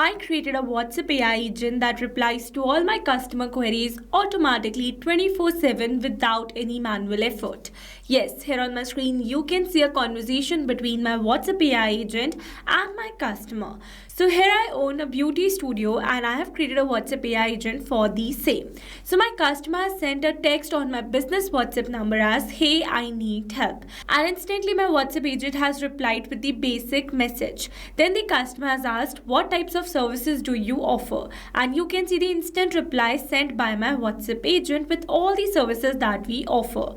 I created a WhatsApp AI agent that replies to all my customer queries automatically 24/7 without any manual effort. Yes, here on my screen you can see a conversation between my WhatsApp AI agent and my customer. So here I own a beauty studio and I have created a WhatsApp AI agent for the same. So my customer has sent a text on my business WhatsApp number as, "Hey, I need help." And instantly my WhatsApp agent has replied with the basic message. Then the customer has asked, "What types of services do you offer?" And you can see the instant reply sent by my WhatsApp agent with all the services that we offer.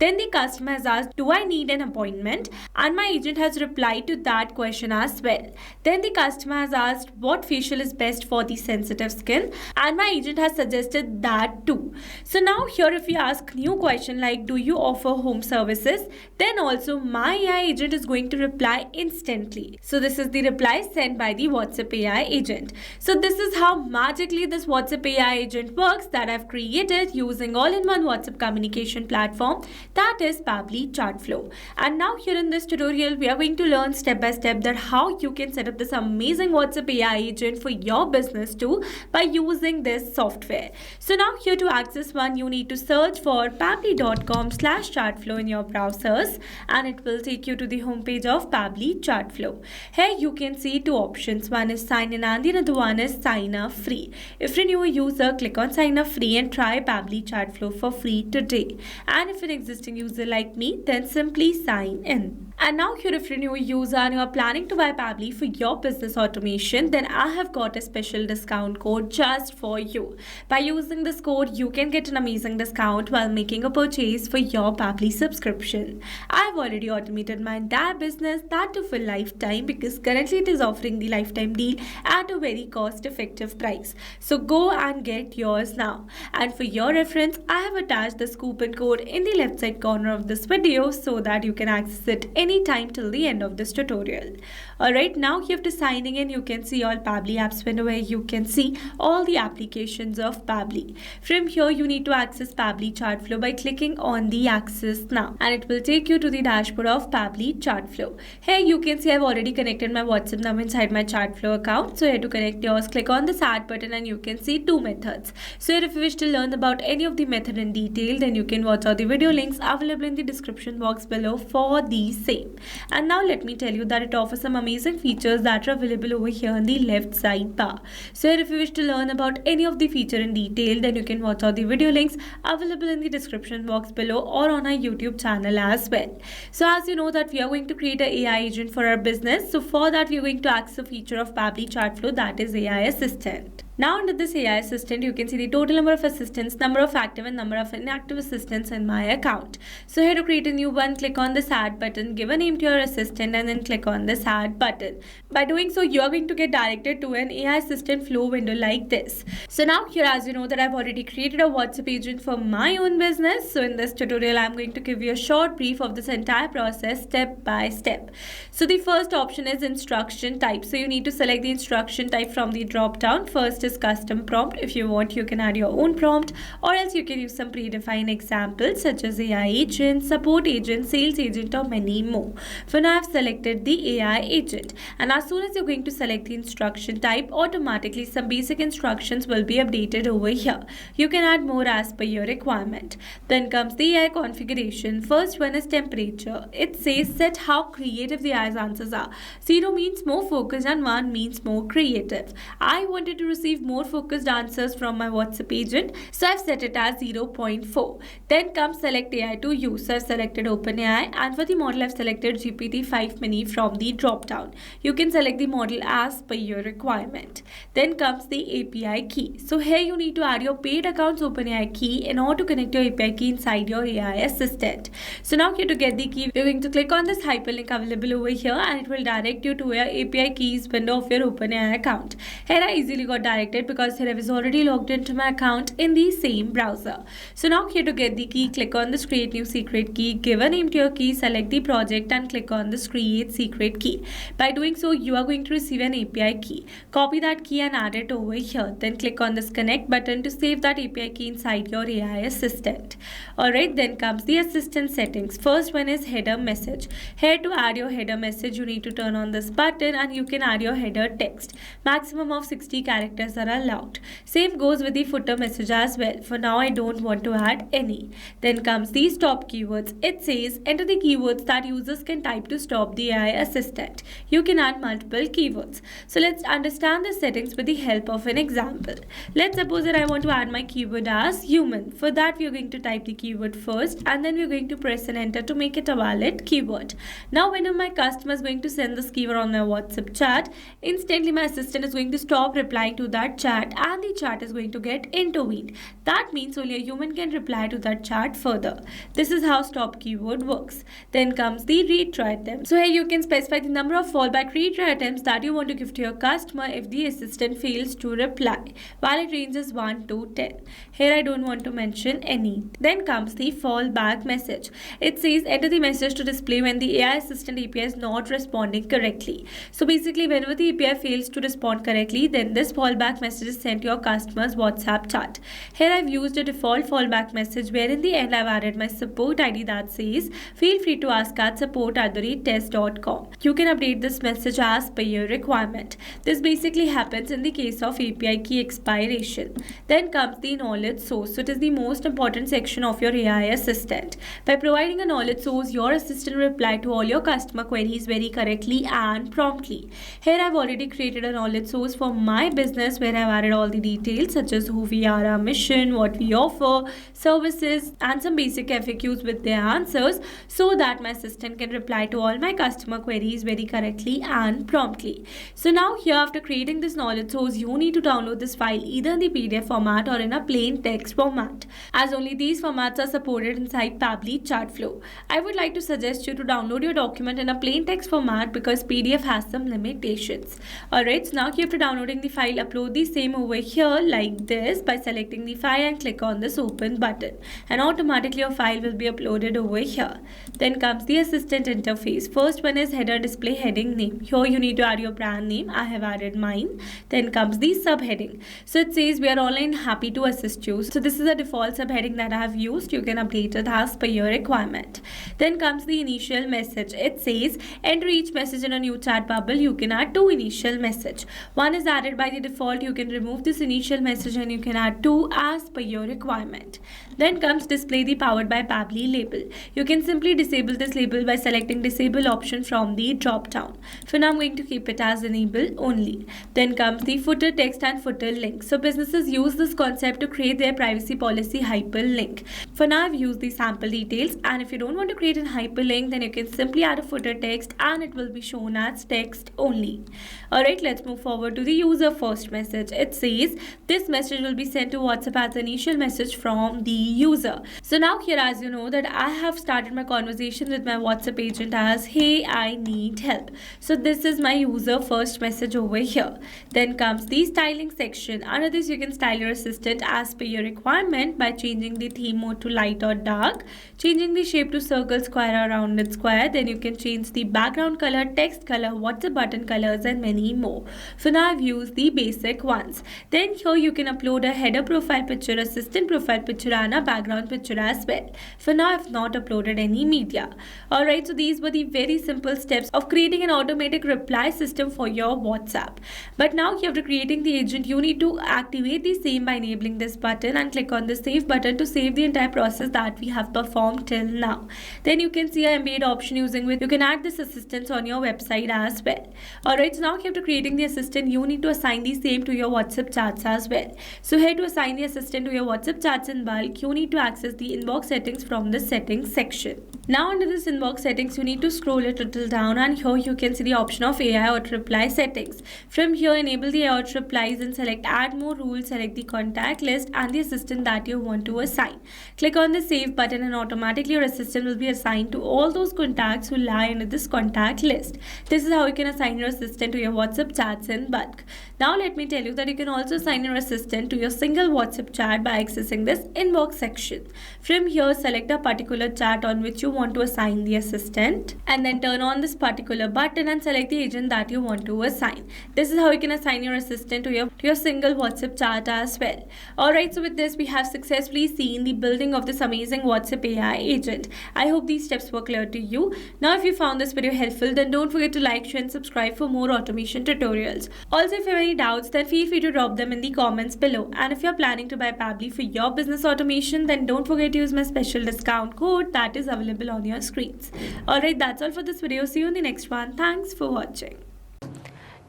Then the customer has asked, "Do I need an appointment?" And my agent has replied to that question as well. Then the customer has asked what facial is best for the sensitive skin, and my agent has suggested that too. So now here if we ask new question like, "Do you offer home services?" then also my AI agent is going to reply instantly. So this is the reply sent by the WhatsApp AI agent. So this is how magically this WhatsApp AI agent works that I've created using all-in-one WhatsApp communication platform, that is Pabbly Chatflow. And now here in this tutorial we are going to learn step by step that how you can set up this amazing WhatsApp AI agent for your business too by using this software. So now here to access one you need to search for pabbly.com/chatflow in your browsers and it will take you to the homepage of Pabbly Chatflow. Here you can see two options. One is sign in and the other one is sign up free. If you're a new user, click on sign up free and try Pabbly Chatflow for free today. And if you're an existing user like me, then simply sign in. And now here if you're a new user and you are planning to buy Pabbly for your business automation, then I have got a special discount code just for you. By using this code, you can get an amazing discount while making a purchase for your Pabbly subscription. I've already automated my entire business, that too for lifetime, because currently it is offering the lifetime deal at a very cost-effective price. So go and get yours now. And for your reference, I have attached this coupon code in the left side corner of this video so that you can access it anytime till the end of this tutorial. Alright, now here after signing in, you can see all Pabbly apps window where you can see all the applications of Pabbly. From here, you need to access Pabbly Chatflow by clicking on the access now and it will take you to the dashboard of Pabbly Chatflow. Here you can see I've already connected my WhatsApp number inside my Chatflow account. So here to connect yours, click on this add button and you can see two methods. So here if you wish to learn about any of the method in detail, then you can watch out the video links available in the description box below for the same. And now let me tell you that it offers some amazing features that are available over here on the left side bar. So here if you wish to learn about any of the feature in detail, then you can watch out the video links available in the description box below or on our YouTube channel as well. So as you know that we are going to create an AI agent for our business. So for that we are going to access a feature of Pabbly Chatflow, that is AI Assistant. Now under this AI assistant, you can see the total number of assistants, number of active and number of inactive assistants in my account. So here to create a new one, click on this add button, give a name to your assistant and then click on this add button. By doing so, you are going to get directed to an AI assistant flow window like this. So now here, as you know that I've already created a WhatsApp agent for my own business. So in this tutorial, I'm going to give you a short brief of this entire process step by step. So the first option is instruction type. So you need to select the instruction type from the drop down. First is custom prompt. If you want, you can add your own prompt or else you can use some predefined examples such as AI agent, support agent, sales agent or many more. For now, I've selected the AI agent and as soon as you're going to select the instruction type, automatically some basic instructions will be updated over here. You can add more as per your requirement. Then comes the AI configuration. First one is temperature. It says set how creative the AI's answers are. 0 means more focused and 1 means more creative. I wanted to receive more focused answers from my WhatsApp agent, so I've set it as 0.4. Then comes select AI to use. So I've selected OpenAI and for the model I've selected GPT-5 mini from the drop down. You can select the model as per your requirement. Then comes the API key. So here you need to add your paid account's OpenAI key in order to connect your API key inside your AI assistant. So now here to get the key, you're going to click on this hyperlink available over here and it will direct you to your API keys window of your OpenAI account. Here I easily got directed redirected because here I was already logged into my account in the same browser. So now here to get the key, click on this create new secret key, give a name to your key, select the project and click on this create secret key. By doing so, you are going to receive an API key. Copy that key and add it over here. Then click on this connect button to save that API key inside your AI assistant. Alright, then comes the assistant settings. First one is header message. Here to add your header message, you need to turn on this button and you can add your header text. Maximum of 60 characters are allowed. Same goes with the footer message as well. For now, I don't want to add any. Then comes the stop keywords. It says enter the keywords that users can type to stop the AI assistant. You can add multiple keywords. So let's understand the settings with the help of an example. Let's suppose that I want to add my keyword as human. For that, we are going to type the keyword first and then we're going to press an enter to make it a valid keyword. Now, whenever my customer is going to send this keyword on my WhatsApp chat, instantly my assistant is going to stop replying to that chat and the chat is going to get intervened. That means only a human can reply to that chat further. This is how stop keyword works. Then comes the retry attempt. So here you can specify the number of fallback retry attempts that you want to give to your customer if the assistant fails to reply. Valid range is 1 to 10. Here I don't want to mention any. Then comes the fallback message. It says enter the message to display when the AI assistant API is not responding correctly. So basically, whenever the API fails to respond correctly, then this fallback message is sent to your customer's WhatsApp chat. Here I've used a default fallback message where in the end I've added my support ID that says feel free to ask at support@test.com. You can update this message as per your requirement. This basically happens in the case of API key expiration. Then comes the knowledge source. So it is the most important section of your AI assistant. By providing a knowledge source, your assistant will reply to all your customer queries very correctly and promptly. Here I've already created a knowledge source for my business where I've added all the details such as who we are, our mission, what we offer, services, and some basic FAQs with their answers so that my assistant can reply to all my customer queries very correctly and promptly. So now here, after creating this knowledge source, you need to download this file either in the PDF format or in a plain text format, as only these formats are supported inside Pabbly Chatflow. I would like to suggest you to download your document in a plain text format because PDF has some limitations. Alright, so now after downloading the file, upload the same over here like this by selecting the file and click on this open button, and automatically your file will be uploaded over here. Then comes the assistant interface. First one is header display heading name. Here you need to add your brand name. I have added mine. Then comes the subheading. So it says we are online, happy to assist you. So this is a default subheading that I have used. You can update it as per your requirement. Then comes the initial message. It says enter each message in a new chat bubble. You can add 2 initial message. One is added by the default. You can remove this initial message and you can add 2 as per your requirement. Then comes display the powered by Pabbly label. You can simply disable this label by selecting disable option from the drop down. For now, I'm going to keep it as enable only. Then comes the footer text and footer link. So businesses use this concept to create their privacy policy hyperlink. For now, I've used the sample details, and if you don't want to create a hyperlink, then you can simply add a footer text and it will be shown as text only. Alright, let's move forward to the user first message. It says this message will be sent to WhatsApp as an initial message from the user. So now here, as you know, that I have started my conversation with my WhatsApp agent as hey, I need help. So this is my user first message over here. Then comes the styling section. Under this, you can style your assistant as per your requirement by changing the theme mode to light or dark, changing the shape to circle, square or rounded square. Then you can change the background color, text color, WhatsApp button colors, and many more. For now, I've used the basic ones. Then here you can upload a header profile picture, assistant profile picture, and a background picture as well. For now, I've not uploaded any media. Alright, so these were the very simple steps of creating an automatic reply system for your WhatsApp. But now after creating the agent, you need to activate the same by enabling this button and click on the save button to save the entire process that we have performed till now. Then you can see an embed option using which you can add this assistant on your website as well. Alright, so now after creating the assistant, you need to assign the same to your WhatsApp chats as well. So here to assign the assistant to your WhatsApp chats in bulk, you need to access the inbox settings from the settings section. Now under this inbox settings, you need to scroll it little down, and here you can see the option of AI auto reply settings. From here, enable the AI auto replies and select add more rules, select the contact list and the assistant that you want to assign. Click on the save button and automatically your assistant will be assigned to all those contacts who lie under this contact list. This is how you can assign your assistant to your WhatsApp chats in bulk. Now let me tell you that you can also assign your assistant to your single WhatsApp chat by accessing this inbox section. From here, select a particular chat on which you want to assign the assistant and then turn on this particular button and select the agent that you want to assign. This is how you can assign your assistant to your single WhatsApp chat as well. Alright, so with this we have successfully seen the building of this amazing WhatsApp AI agent. I hope these steps were clear to you. Now if you found this video helpful, then don't forget to like, share and subscribe for more automation tutorials. Also, if you have any doubts, then feel free to drop them in the comments below. And if you're planning to buy Pabbly for your business automation, then don't forget to use my special discount code that is available on your screens. Alright, that's all for this video. See you in the next one. Thanks for watching.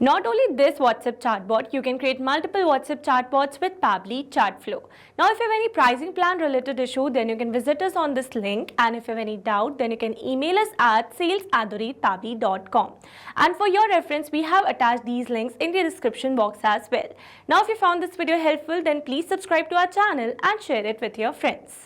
Not only this WhatsApp chatbot, you can create multiple WhatsApp chatbots with Pabbly Chatflow. Now, if you have any pricing plan related issue, then you can visit us on this link. And if you have any doubt, then you can email us at sales@pabbly.com. And for your reference, we have attached these links in the description box as well. Now, if you found this video helpful, then please subscribe to our channel and share it with your friends.